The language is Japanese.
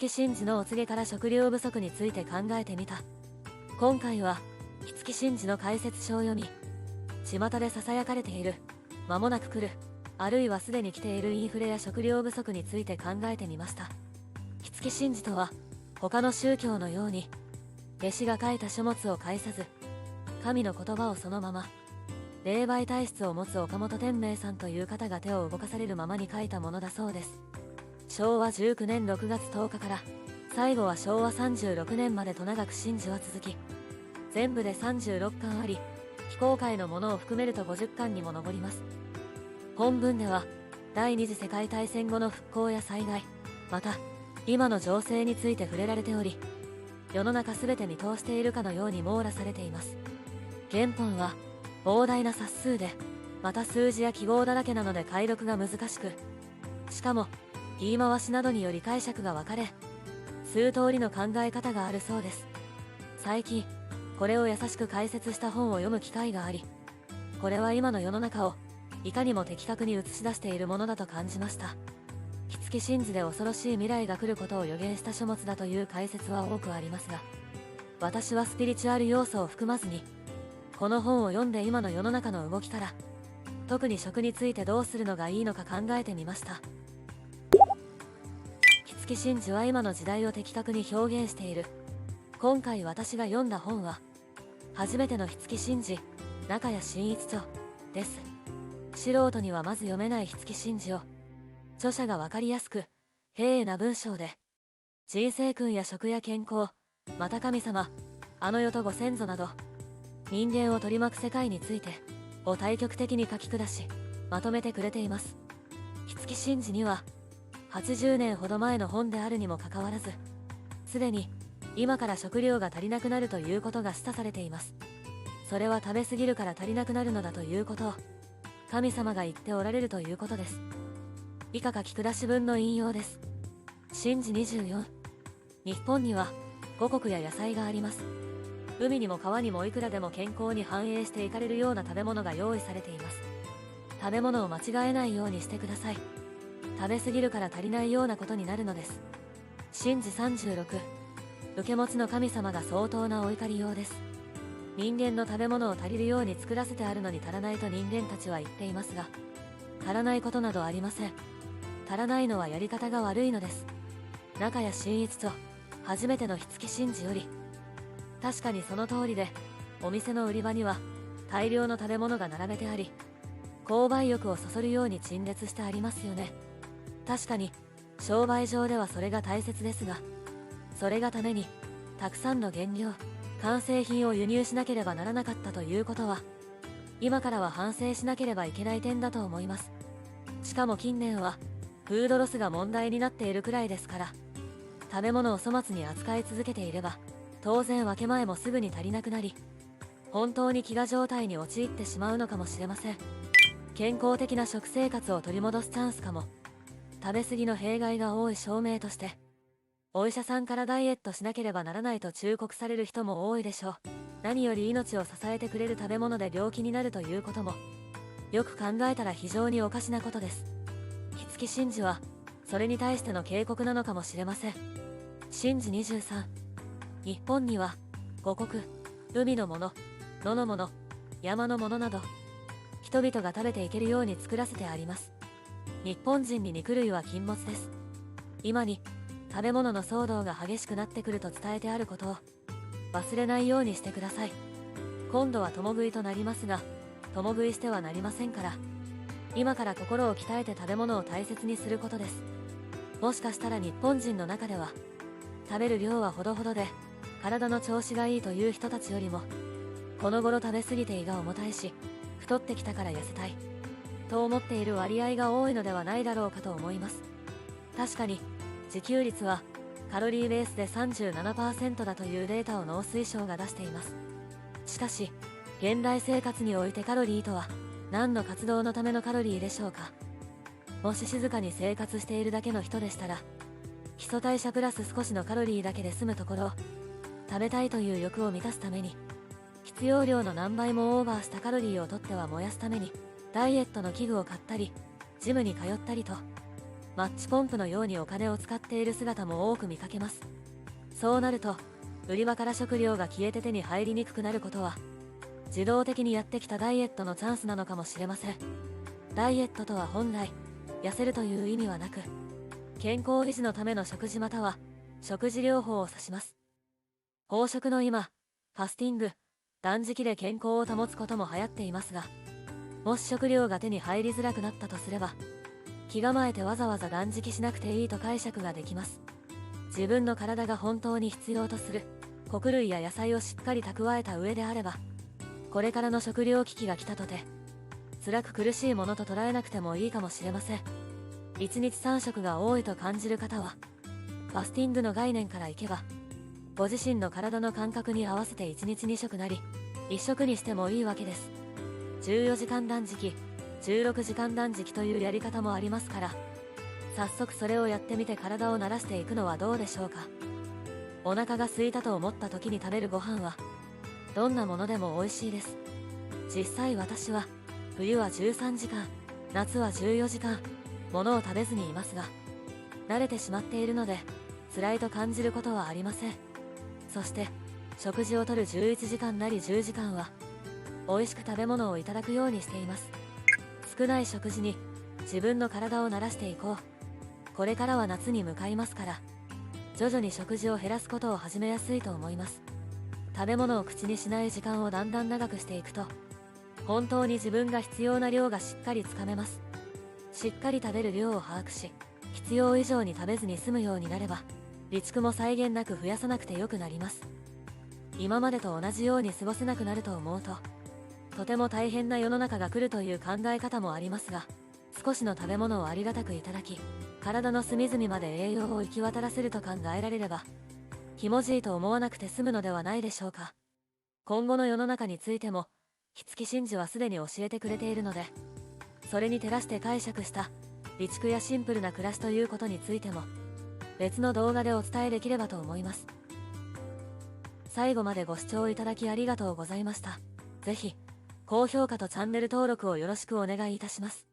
木真嗣のお告げから食料不足について考えてみた。今回は木月真嗣の解説書を読み、巷でささやかれている間もなく来る、あるいはすでに来ているインフレや食料不足について考えてみました。木月真嗣とは他の宗教のように弟子が書いた書物を介さず、神の言葉をそのまま、霊媒体質を持つ岡本天明さんという方が手を動かされるままに書いたものだそうです。昭和19年6月10日から最後は昭和36年までと長く真嗣は続き、全部で36巻あり、非公開のものを含めると50巻にも上ります。本文では第二次世界大戦後の復興や災害、また今の情勢について触れられており、世の中全て見通しているかのように網羅されています。原本は膨大な冊数で、また数字や記号だらけなので解読が難しく、しかも言い回しなどにより解釈が分かれ、数通りの考え方があるそうです。最近これを優しく解説した本を読む機会があり、これは今の世の中をいかにも的確に映し出しているものだと感じました。木月真嗣で恐ろしい未来が来ることを予言した書物だという解説は多くありますが、私はスピリチュアル要素を含まずに、この本を読んで今の世の中の動きから、特に食についてどうするのがいいのか考えてみました。木月真嗣は今の時代を的確に表現している。今回私が読んだ本は、初めての木月真嗣、中谷真一著です。素人にはまず読めない木月真嗣を、著者がわかりやすく、平易な文章で、人生訓や食や健康、また神様、あの世とご先祖など、人間を取り巻く世界についてを対極的に書き下し、まとめてくれています。木月真嗣には80年ほど前の本であるにもかかわらず、すでに今から食料が足りなくなるということが示唆されています。それは食べ過ぎるから足りなくなるのだということを神様が言っておられるということです。以下書き下し文の引用です。真嗣24、日本には五穀や野菜があります。海にも川にもいくらでも健康に反映していかれるような食べ物が用意されています。食べ物を間違えないようにしてください。食べ過ぎるから足りないようなことになるのです。真嗣36、受け持ちの神様が相当なお怒りようです。人間の食べ物を足りるように作らせてあるのに足らないと人間たちは言っていますが、足らないことなどありません。足らないのはやり方が悪いのです。中谷真一と初めての木月真嗣より、確かにその通りで、お店の売り場には大量の食べ物が並べてあり、購買欲をそそるように陳列してありますよね。確かに商売上ではそれが大切ですが、それがためにたくさんの原料、完成品を輸入しなければならなかったということは、今からは反省しなければいけない点だと思います。しかも近年はフードロスが問題になっているくらいですから、食べ物を粗末に扱い続けていれば、当然分け前もすぐに足りなくなり、本当に飢餓状態に陥ってしまうのかもしれません。健康的な食生活を取り戻すチャンスかも。食べ過ぎの弊害が多い証明として、お医者さんからダイエットしなければならないと忠告される人も多いでしょう。何より命を支えてくれる食べ物で病気になるということも、よく考えたら非常におかしなことです。木月真嗣はそれに対しての警告なのかもしれません。真嗣23、日本には五穀、海のもの、野のもの、山のものなど、人々が食べていけるように作らせてあります。日本人に肉類は禁物です。今に食べ物の騒動が激しくなってくると伝えてあることを忘れないようにしてください。今度は共食いとなりますが、共食いしてはなりませんから、今から心を鍛えて食べ物を大切にすることです。もしかしたら日本人の中では、食べる量はほどほどで体の調子がいいという人たちよりも、この頃食べ過ぎて胃が重たいし太ってきたから痩せたいと思っている割合が多いのではないだろうかと思います。確かに自給率はカロリーベースで 37% だというデータを農水省が出しています。しかし現代生活においてカロリーとは何の活動のためのカロリーでしょうか。もし静かに生活しているだけの人でしたら、基礎代謝プラス少しのカロリーだけで済むところ、食べたいという欲を満たすために必要量の何倍もオーバーしたカロリーをとっては燃やすためにダイエットの器具を買ったりジムに通ったりとマッチポンプのようにお金を使っている姿も多く見かけます。そうなると、売り場から食料が消えて手に入りにくくなることは、自動的にやってきたダイエットのチャンスなのかもしれません。ダイエットとは本来、痩せるという意味はなく、健康維持のための食事または、食事療法を指します。飽食の今、ファスティング、断食で健康を保つことも流行っていますが、もし食料が手に入りづらくなったとすれば、気構えてわざわざ断食しなくていいと解釈ができます。自分の体が本当に必要とする穀類や野菜をしっかり蓄えた上であれば、これからの食料危機が来たとて、辛く苦しいものと捉えなくてもいいかもしれません。1日3食が多いと感じる方は、ファスティングの概念からいけば、ご自身の体の感覚に合わせて1日2食なり、1食にしてもいいわけです。14時間断食、16時間断食というやり方もありますから、早速それをやってみて体を慣らしていくのはどうでしょうか。お腹が空いたと思った時に食べるご飯は、どんなものでも美味しいです。実際私は、冬は13時間、夏は14時間、物を食べずにいますが、慣れてしまっているので、辛いと感じることはありません。そして、食事をとる11時間なり10時間は、美味しく食べ物をいただくようにしています。少ない食事に、自分の体を慣らしていこう。これからは夏に向かいますから、徐々に食事を減らすことを始めやすいと思います。食べ物を口にしない時間をだんだん長くしていくと、本当に自分が必要な量がしっかりつかめます。しっかり食べる量を把握し、必要以上に食べずに済むようになれば、備蓄も際限なく増やさなくてよくなります。今までと同じように過ごせなくなると思うと、とても大変な世の中が来るという考え方もありますが、少しの食べ物をありがたくいただき、体の隅々まで栄養を行き渡らせると考えられれば、ひもじいと思わなくて済むのではないでしょうか。今後の世の中についても、火付真珠はすでに教えてくれているので、それに照らして解釈した備蓄やシンプルな暮らしということについても、別の動画でお伝えできればと思います。最後までご視聴いただきありがとうございました。ぜひ、高評価とチャンネル登録をよろしくお願いいたします。